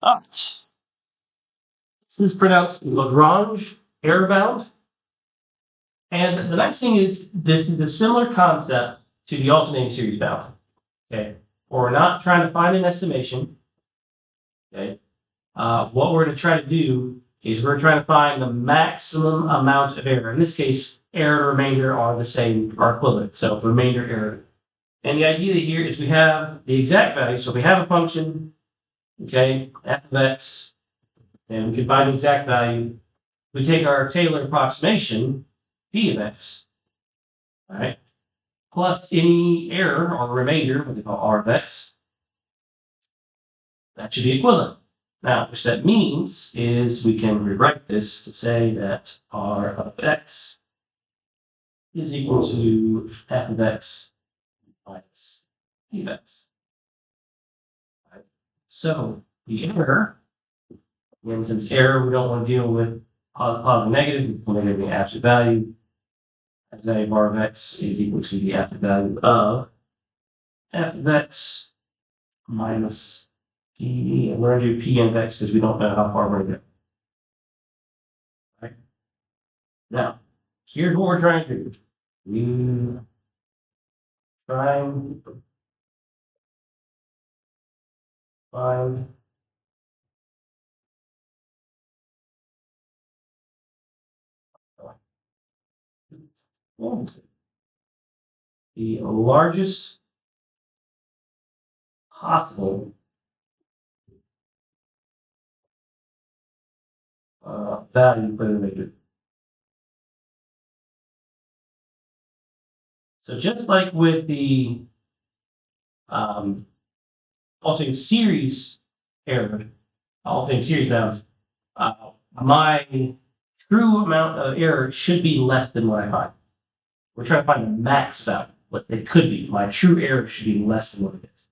All right. This is pronounced Lagrange error bound. And the nice thing is this is a similar concept to the alternating series bound. Okay. We're not trying to find an estimation. Okay. What we're going to try to do is we're trying to find the maximum amount of error. In this case, error and remainder are the same, are equivalent. So remainder error. And the idea here is we have the exact value. So we have a function, okay, f of x, and we can find the exact value. We take our Taylor approximation, p of x, all right, plus any error or remainder, what we call r of x. That should be equivalent. Now, which that means is we can rewrite this to say that r of x is equal to f of x minus p of x. Right. So the error, and since error we don't want to deal with positive negative, we want to get the absolute value. As value of r of x is equal to the absolute value of f of x minus p, and we're going to do p of x because we don't know how far we're going to go. Right? Now, here's what we're trying to do. We try and find the largest possible value for the remainder. So just like with the alternating series error, alternating series bounds, my true amount of error should be less than what I find. We're trying to find the max value, what it could be. My true error should be less than what it is.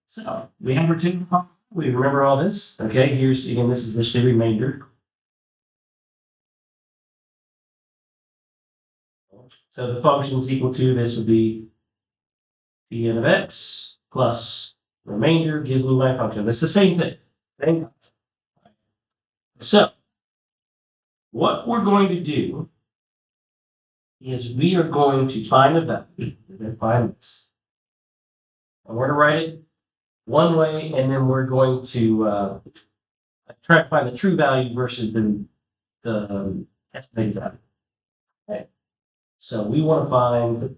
So we have our two. We remember all this. Okay, here's again, this is the remainder. So the function is equal to this would be p of x plus remainder gives me my function. That's the same thing. Same concept. So what we're going to do is we are going to find a value. We're going to find this. And we're going to write it one way, and then we're going to try to find the true value versus the estimated value. Okay. So we want to find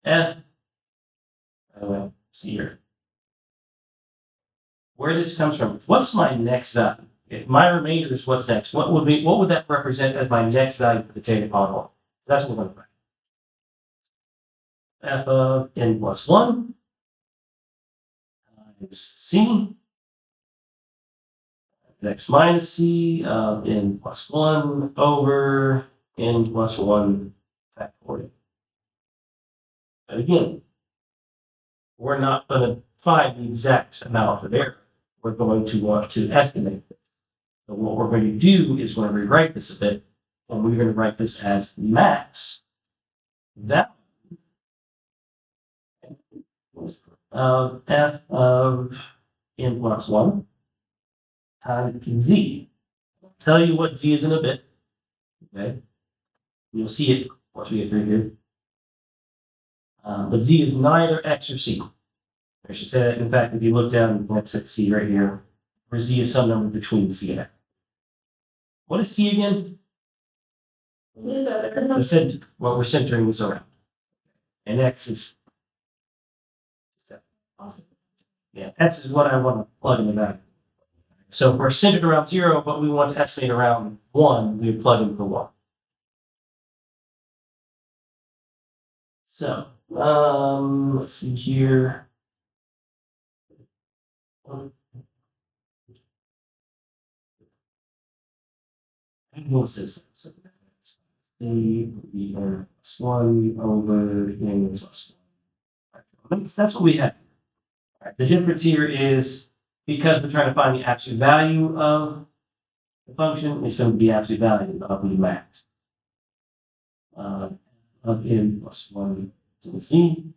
f. See here. Where this comes from. What's my next value? If my remainder is what's next, what would that represent as my next value for the Taylor polynomial? That's what we're going to write. F of n plus 1 times c. X minus c of n plus 1 over n plus 1 factorial. But again, we're not going to find the exact amount of error. We're going to want to estimate this. So what we're going to do is we're going to rewrite this a bit, and we're going to write this as max value of f of n plus 1 times z. I'll tell you what z is in a bit. Okay, you'll see it once we get through here. But z is neither x or c. I should say that. In fact, if you look down, let's see right here, where z is some number between c and x. What is c again? The center. Well, we're centering this around. And x is, yeah, x is what I want to plug in the value. So if we're centered around 0, but we want to estimate around 1, we would plug in for 1. So, let's see here. What's this? So that's c plus 1 over n plus 1. That's what we have. Right. The difference here is because we're trying to find the absolute value of the function, it's going to be absolute value of the max of n plus 1 to the z.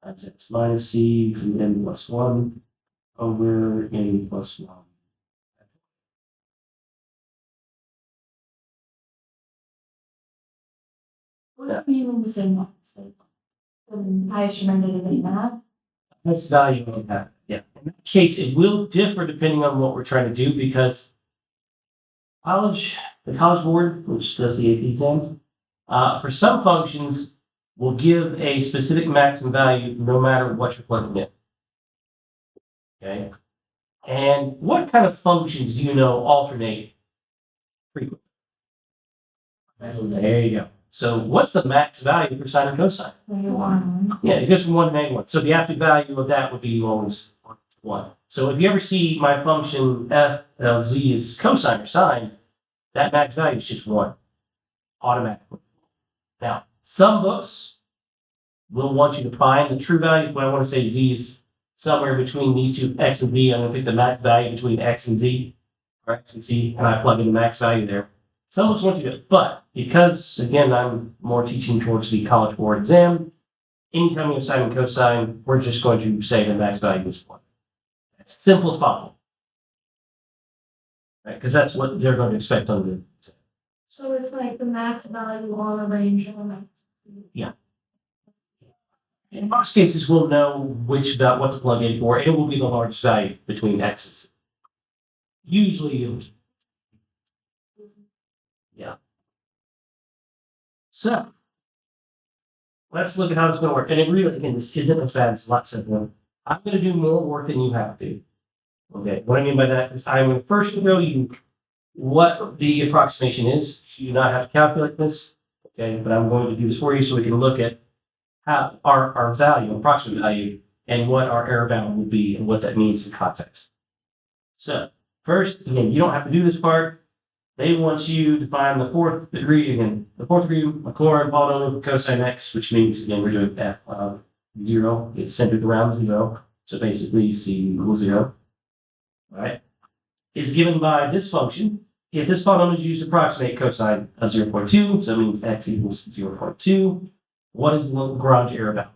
times x minus c to n plus 1 over n plus 1. What do you mean the same one? Highest remainder of that? That's value of that. Yeah. In that case, it will differ depending on what we're trying to do because the college board, which does the AP exams, for some functions will give a specific maximum value no matter what you're plugging in. Okay. And what kind of functions do you know alternate frequently? There you go. So what's the max value for sine and cosine? One. Yeah, it goes from 1 to -1. So the absolute value of that would be always 1. So if you ever see my function f of z is cosine or sine, that max value is just 1 automatically. Now, some books will want you to find the true value. When I want to say z is somewhere between these two, x and z, I'm going to pick the max value between x and z, or x and z, and I plug in the max value there. Some books want you to, but because, again, I'm more teaching towards the college board exam, anytime we have sine and cosine, we're just going to say the max value is 1. As simple as possible. Right? Because that's what they're going to expect on the exam. So it's like the max value on a range element. Yeah. In most cases, we'll know what to plug in for, and it will be the largest value between x's. Usually, yeah. So, let's look at how it's going to work. And it really, again, this isn't as bad. It's a lot simpler. I'm going to do more work than you have to. Okay, what I mean by that is I'm going to first show you what the approximation is. You do not have to calculate this, okay, but I'm going to do this for you so we can look at how our value, approximate value, and what our error bound will be and what that means in context. So, first, again, you don't have to do this part. They want you to find the fourth degree, again, the fourth degree Maclaurin polynomial of cosine x, which means, again, we're doing f of 0. It's centered around 0. So basically, c equals 0. All right? Is given by this function. If this polynomial is used to approximate cosine of 0.2, so it means x equals 0.2, what is the Lagrange error bound?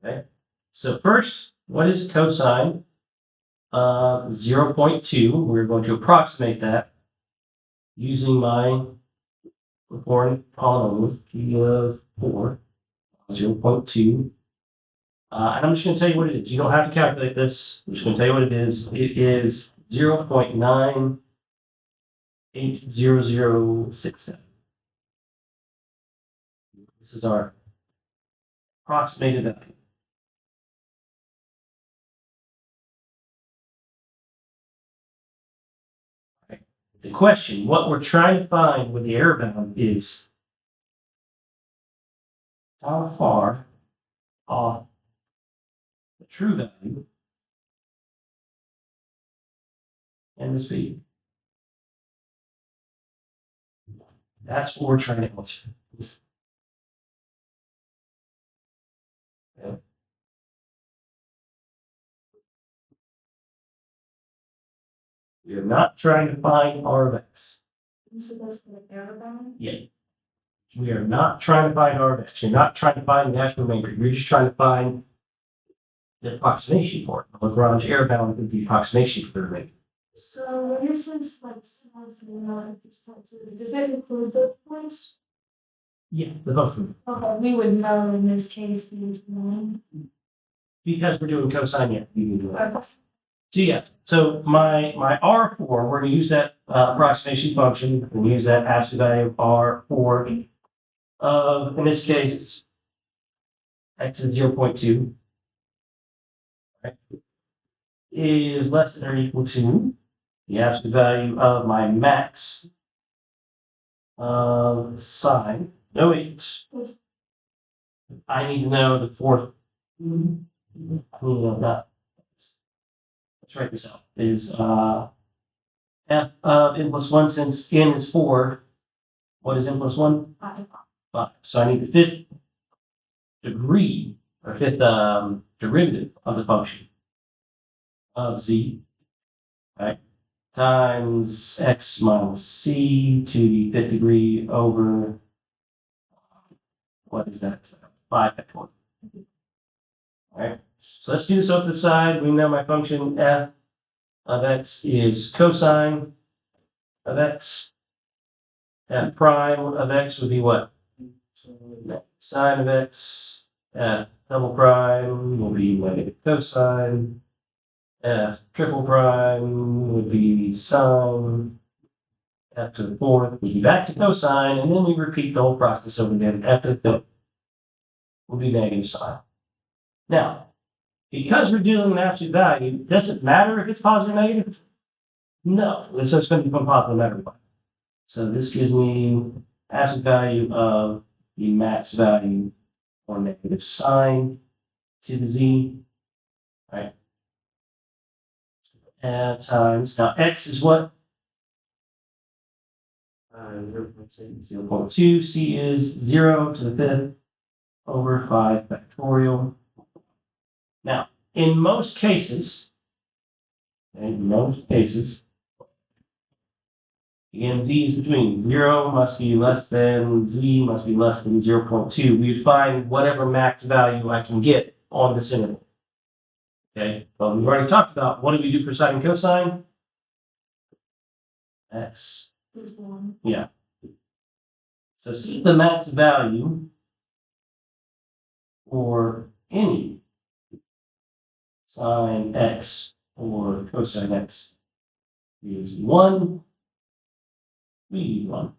Okay. So first, what is cosine of 0.2? We're going to approximate that using my Maclaurin polynomial p of 4, 0.2. And I'm just going to tell you what it is. You don't have to calculate this. I'm just going to tell you what it is. It is 0.980067. This is our approximated value. Right. The question, what we're trying to find with the error bound is how far off the true value and the speed. That's what we're trying to answer. Okay. We are not trying to find R of x. So that's for the error bound? Yeah. We are not trying to find R of x. You're not trying to find the natural remainder. You're just trying to find the approximation for it. The Lagrange error bound is the approximation for the remainder. So when it says like does that include those points? Yeah, the most of them. Okay, we would know in this case the one. Because we're doing cosine, yeah, we can do that. So yeah, so my R4, we're going to use that approximation function. We'll use that absolute value of R4 of, in this case, x is 0.2, right, is less than or equal to the absolute value of my max of sine. No, wait. I need to know the fourth. I need to know that. Let's write this out. Is f of n plus 1, since n is 4. What is n plus 1? 5. 5. So I need the fifth degree, or fifth derivative of the function of z, right, times x minus c to the fifth degree over, what is that? 5 factorial. All right, so let's do this off to the side. We know my function f of x is cosine of x. F prime of x would be what? Sine of x. F double prime will be negative cosine. F triple prime would be sine. F to the fourth would be back to cosine, and then we repeat the whole process over again. F to the fifth will be negative sine. Now, because we're dealing with absolute value, does it matter if it's positive or negative? No, so it's going to become positive no matter what. So this gives me absolute value of the max value or negative sine to the z, right? And times, now x is what? 0.2, c is 0 to the fifth over 5 factorial. Now, in most cases, again, z is between 0 must be less than, z must be less than 0.2. We would find whatever max value I can get on this interval. Okay, well, we've already talked about what do we do for sine and cosine? X. Yeah. So see the max value for any sine x or cosine x is 1. We need 1.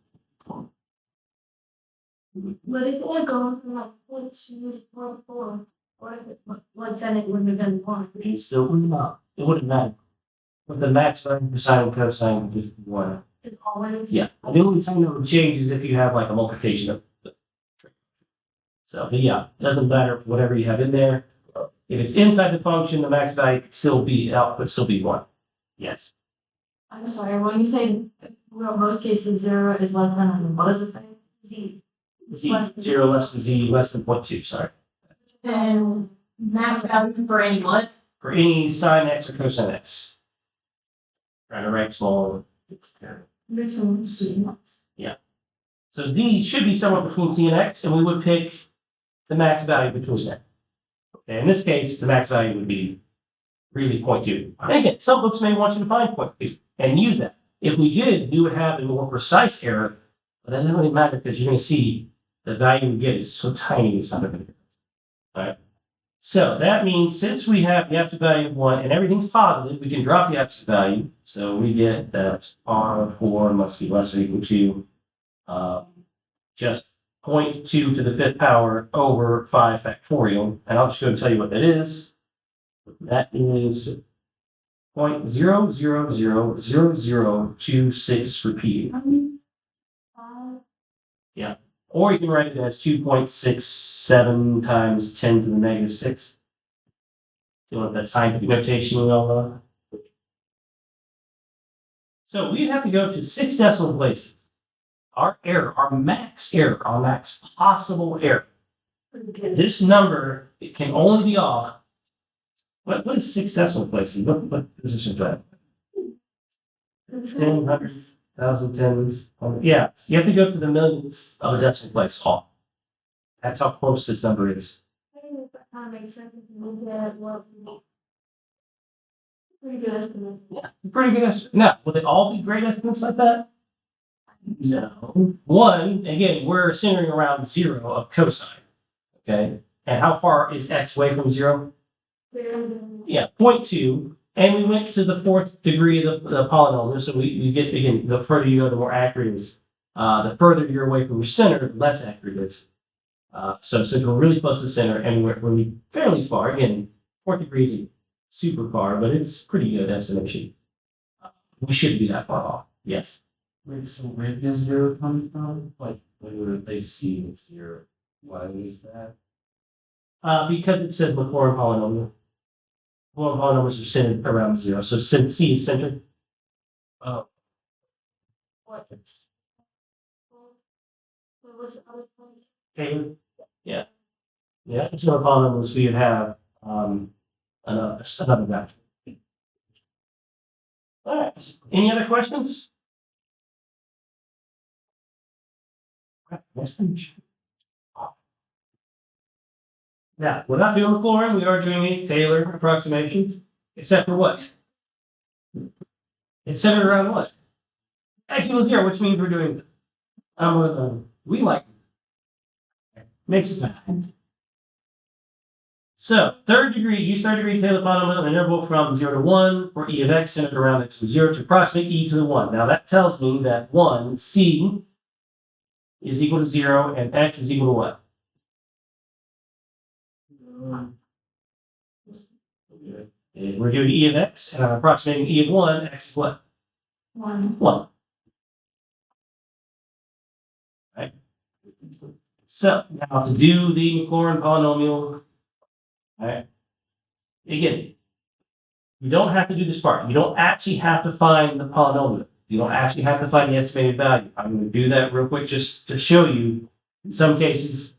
But if it had gone from like 0.2 to 0.4, what then it wouldn't have been 1. It still would not. It wouldn't matter. But the max value for sine and cosine would just be 1. It's always. Yeah. The only thing that would change is if you have like a multiplication of the. So, but yeah, it doesn't matter whatever you have in there. If it's inside the function, the max value could still be output, still be 1. Yes. I'm sorry, when you say, well, most cases 0 is less than, what does it say? Z. Z, Less than 0 less than z, less than 0.2, sorry. And max value for any what? For any sine x or cosine x. Trying to write small. Between C and X. Yeah. So z should be somewhere between c and x, and we would pick the max value between them. Okay, in this case, the max value would be really 0.2. And again, some books may want you to find 0.2 and use that. If we did, we would have a more precise error, but that doesn't really matter because you're going to see the value we get is so tiny, it's not going to be. All right. So that means since we have the absolute value of 1 and everything's positive, we can drop the absolute value. So we get that R4 must be less or equal to just 0.2 to the fifth power over 5 factorial. And I'll just go and tell you what that is. That is 0.0000026 repeating. Yeah. Or you can write it as 2.67 times 10 to the negative 6. You want that scientific notation and all that? So we have to go to 6 decimal places. Our error, our max possible error. This number, it can only be off. What is 6 decimal places? What position is that? 10, hundreds, thousand, tens. Yeah, you have to go to the millionths of a decimal place off. That's how close this number is. That kind of makes sense if you look at what. Pretty good estimate. Yeah, pretty good estimate. Now, will they all be great estimates like that? No. One, again, we're centering around 0 of cosine. Okay. And how far is x away from 0? Yeah, 0.2. And we went to the 4th degree of the polynomial. So we get, again, the further you go, the more accurate it is. The further you're away from your center, the less accurate it is. So we're really close to the center, and we're fairly far. Again, 4th degree isn't super far, but it's pretty good estimation. We shouldn't be that far off. Yes. Wait, so where does 0 come from? Like, when we replace c with 0, why is that? Because it says Lagrange polynomial. Lagrange polynomials are centered around 0, so c is centered. Oh, What? What's the other point? Taylor? Yeah. Yeah, if it's Lagrange polynomials, we would have another graph. All right. Any other questions? Next page. Now, we're not doing Maclaurin, we are doing a Taylor approximation, except for what? It's centered around what? X equals 0, which means we're doing, we like, makes sense. So, use third degree Taylor polynomial in an interval from 0 to 1 for e of x centered around x equals 0 to approximate e to the 1. Now, that tells me that 1, c, is equal to 0 and x is equal to what? We're doing e of x, and I'm approximating e of 1, x is what? 1. 1. Right? So, now to do the Maclaurin polynomial, right? Again, you don't have to do this part. You don't actually have to find the polynomial. You don't actually have to find the estimated value. I'm going to do that real quick just to show you. In some cases,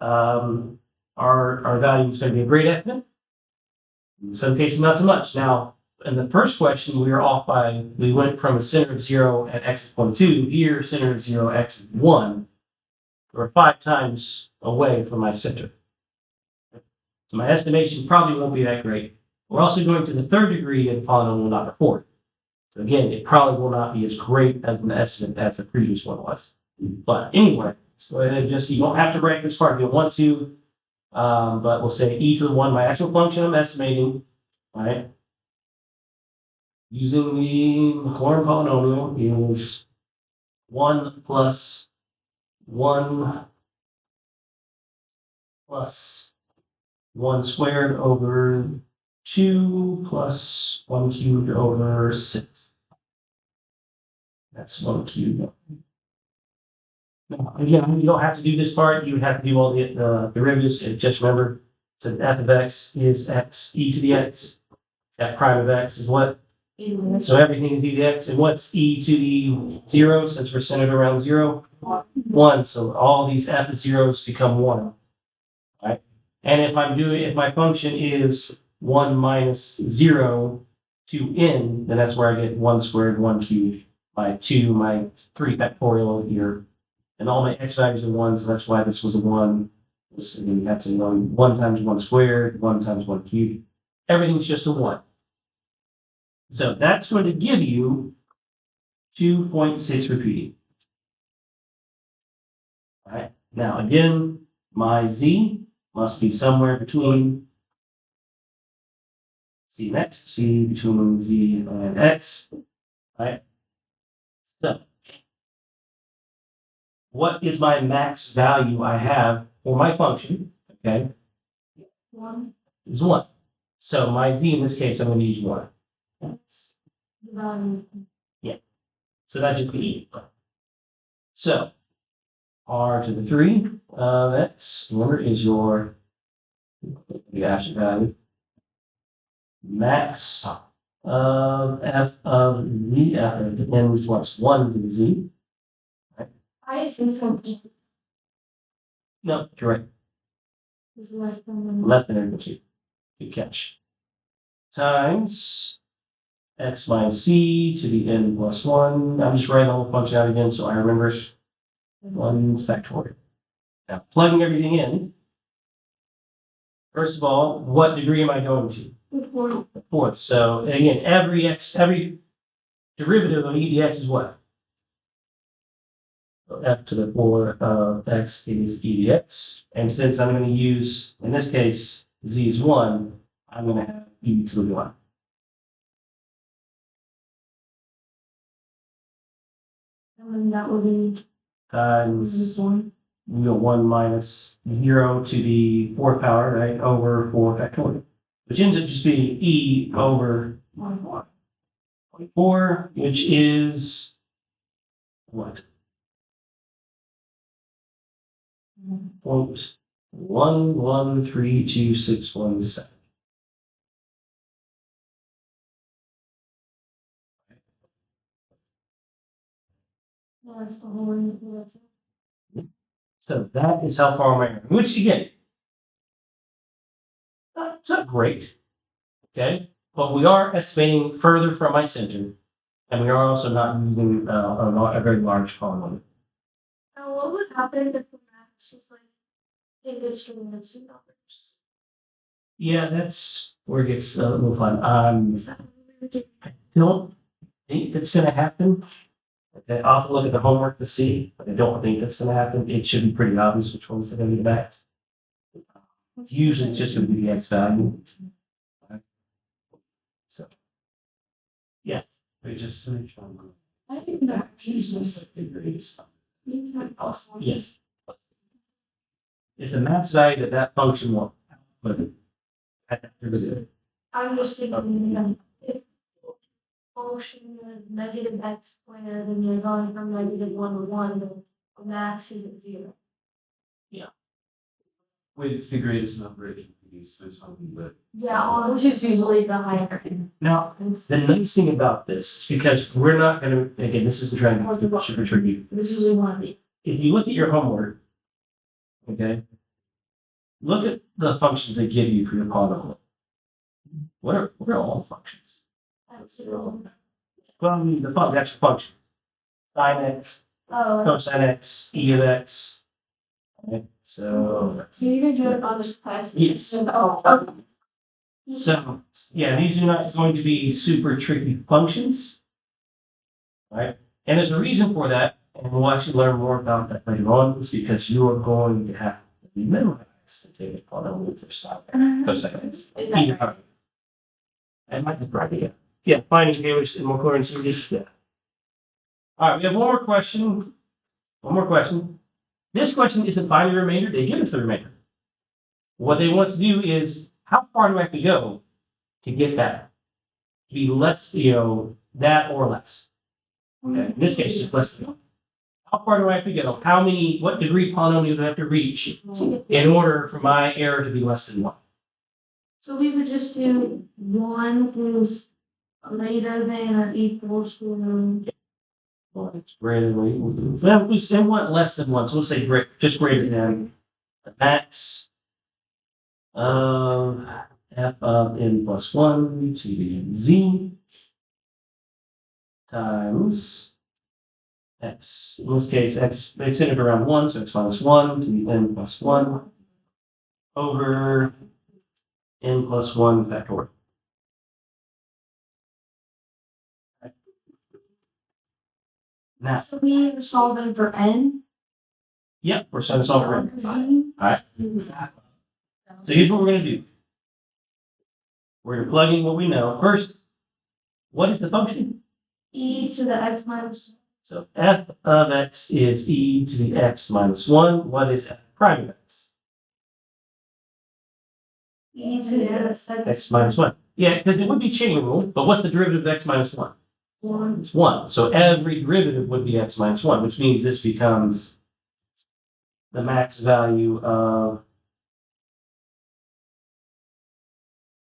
our value is going to be a great estimate. In some cases, not so much. Now, in the first question, we went from a center of 0 at x equals 2. Here, center of 0, x is 1. We're 5 times away from my center. So my estimation probably won't be that great. We're also going to the third degree of polynomial, not the fourth. So again, it probably will not be as great as an estimate as the previous one was. But anyway, so you don't have to write this part if you want to. But we'll say e to the 1, my actual function I'm estimating, right? Using the Maclaurin polynomial is 1 plus 1 plus 1 squared over 2 plus 1 cubed over 6. That's 1 cubed. Now, again, you don't have to do this part. You would have to do all the derivatives. Just remember, so f of x is x e to the x. F prime of x is what? So everything is e to the x. And what's e to the 0, since we're centered around 0? 1. So all these f zeros become 1. Right? And if my function is 1 minus 0 to n, then that's where I get 1 squared, 1 cubed by 2, my 3 factorial here. And all my x values are 1, so that's why this was a 1. That's a 1. 1 times 1 squared, 1 times 1 cubed. Everything's just a 1. So that's going to give you 2.6 repeating. All right. Now, again, my z must be somewhere between c between z and x. Right. So, what is my max value I have for my function? Okay. 1. Is 1. So my z in this case, I'm going to use 1. That's the value. So that should be e. So r to the 3 of x, remember, is your actual value. Max of f of z, f of n plus 1 to the z. I is this one e No, you're right. is less than 1. Less than or equal to. Good catch. Times x minus c to the n plus 1. I'm just writing the whole function out again so I remember it. 1 factorial. Now, plugging everything in, first of all, what degree am I going to? The fourth. So again, every derivative of e dx is what? So f to the 4 of x is e dx. And since I'm going to use, in this case, z is 1, I'm going to have e to the 1. And then that will be Times 1. 1 minus 0 to the 4th power, right, over 4 factorial. Which ends up just being e over 4, which is what? 0.113267. No, that's the whole one. So that is how far my, which again, it's not great, okay? But we are estimating further from my center, and we are also not using a very large polynomial. Now, what would happen if the max was like indiscriminate two numbers? Yeah, that's where it gets a little fun. Is that what we were doing? I don't think that's gonna happen. Okay, I'll have to look at the homework to see, but I don't think that's gonna happen. It should be pretty obvious which ones are gonna be the max. Usually it's just gonna be the X value. So, yes, Wait, just to make sure I'm good. I think that He's just like the greatest. means that possible. yes. It's the max value that function will. But I'm just thinking that if function is negative x squared and you're going from -1 to 1, the max is at 0. Wait, it's the greatest number it can produce, so it's something that. Yeah, which is usually the higher. now, the nice thing about this is because we're not gonna, again, this is trying to be super tricky. This is usually one of the. If you look at your homework, okay, look at the functions they give you for your polynomial. What are all functions? Absolutely. Well, I mean, the actual function. Sin x, Oh, cosine x, e of x. Okay, so, so you can do it on this class. yes. Oh, okay. So, yeah, these are not going to be super tricky functions. Right? And there's a reason for that, and we'll actually learn more about that later on, is because you are going to have to memorize and take it on with their side. Cosine x. Either part. And might be right, yeah. Yeah, finding Taylor's and Maclaurin series, yeah. All right, we have one more question. One more question. This question isn't finding the remainder, they give us the remainder. What they want to do is, how far do I have to go to get that? To be less, that or less. Okay, in this case, just less than one. How far do I have to go? What degree polynomial do I have to reach in order for my error to be less than 1? So we would just do 1 is greater than or equal to. Well, it's greater than or equal to. Well, we say want less than 1, so we'll say just greater than the max of f of n plus 1 to the n z times x. In this case, x, they centered around 1, so x minus 1 to the n plus 1 over n plus 1 factorial. Now, So we are solving for n. yep, we're starting to solve for n. Z. Alright. So here's what we're going to do. We're going to plug in what we know. First, what is the function? E to the x minus. So f of x is e to the x minus 1. What is f prime of x? E to the X minus 1. Yeah, because it would be chain rule, but what's the derivative of x minus 1? 1. It's 1. So every derivative would be x minus 1, which means this becomes the max value of,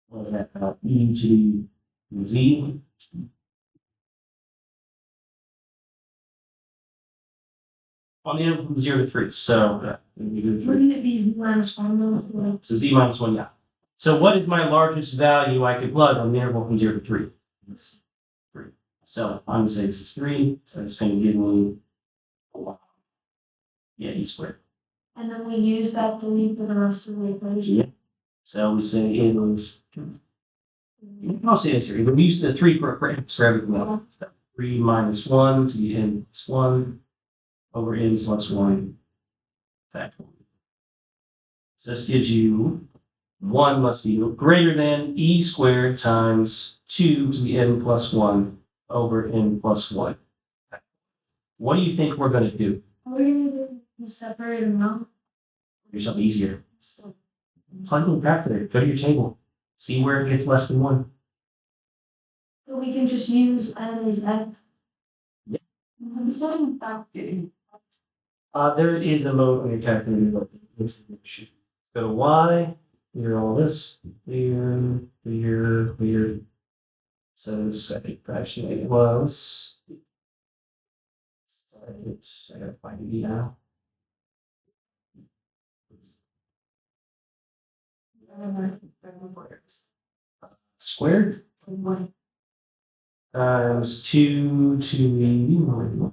what is that, e to the z. On the interval from 0 to 3. So, Wouldn't it be z minus 1 though? so z minus 1, yeah. So what is my largest value I could plug on the interval from 0 to 3? It's 3. So I'm going to say this is 3. So it's going to give me, yeah, e squared. And then we use that to leave for the rest of the equation. Yeah. So we say it was, I'll say this here. We use the 3 for everything else. 3 minus 1 to the n plus 1 over n plus 1 factorial. So this gives you 1 must be greater than e squared times 2 to the n plus 1 over n plus 1. What do you think we're going to do? We're gonna do the separate amount. Do something easier. So Plug in back there. Go to your table. See where it gets less than 1. we can just use n as x. Yeah. I'm saying that. There is a mode on your calculator, but it's an issue. Go to y, clear all this, clear, clear, clear. So the second fraction it was. I gotta find it now. Squared times 2 to the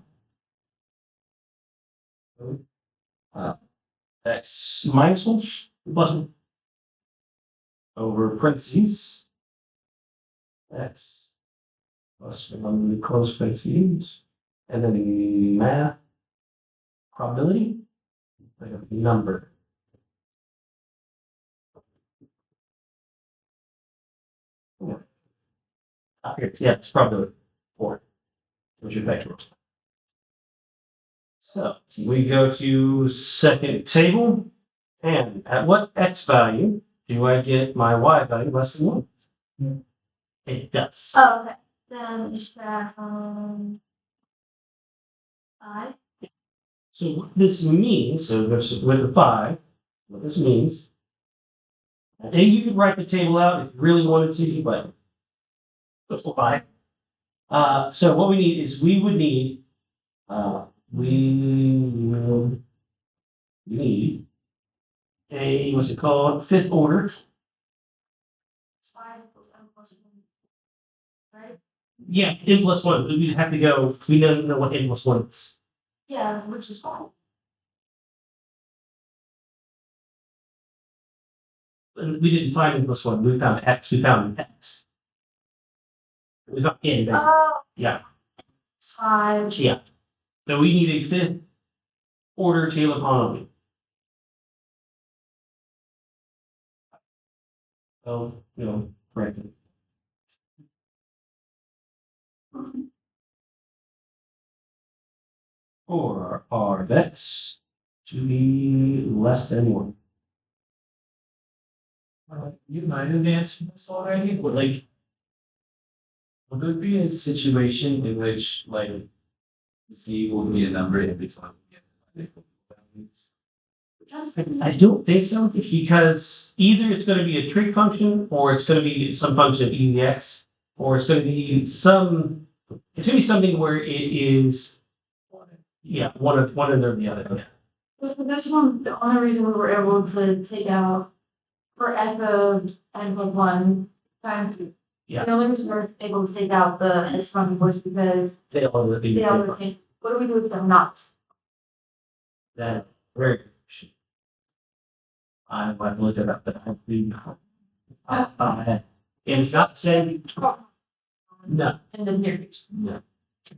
x minus 1 plus 1. over parentheses. X plus one close parentheses. And then the math probability, like a number. Here, yeah, it's probability 4, which is vector. So we go to second table, and at what x value do I get my y value less than 1? It does. Oh, okay, then it's that, 5. So what this means, so there's with the 5, what this means, and you could write the table out if you really wanted to, but that's 5. So what we need is we will need a, what's it called, fifth order. It's 5 equals n plus 1. Right? Yeah, n plus 1, but we'd have to go, we don't know what n plus 1 is. Yeah, which is fine. And we didn't find n plus 1, we found x, we found x. We found n, basically. Oh. Yeah. It's 5. Yeah. So we need a fifth order Taylor polynomial. So, correct it. For our x to be less than 1. You might have answered this already, but like, would there be a situation in which like Z will be a number every time we get values. I don't think so, because either it's going to be a trig function, or it's going to be some function of e to the x, or it's going to be some. It's going to be something where it is, yeah, one or the other. But for this one, the only reason we were able to take out for f of n plus 1 times. Yeah. The only reason we're able to take out the s function was because They all would be they all the same. What do we do with them not? that very good question. I've looked it up, but I do not. If it's not the same, no. And then here. No.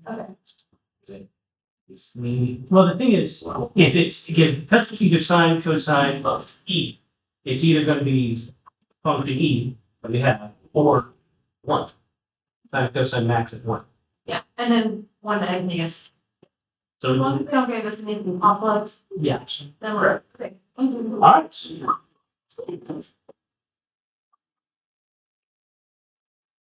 Okay. It's me. Well, the thing is, if it's again, that's either sine, cosine, of e. It's either going to be function e that we have, or 1. Sine, cosine, max at 1. Yeah, and then one egg, I guess. So As long as we don't get this anything complex, yeah. then we're okay. All right.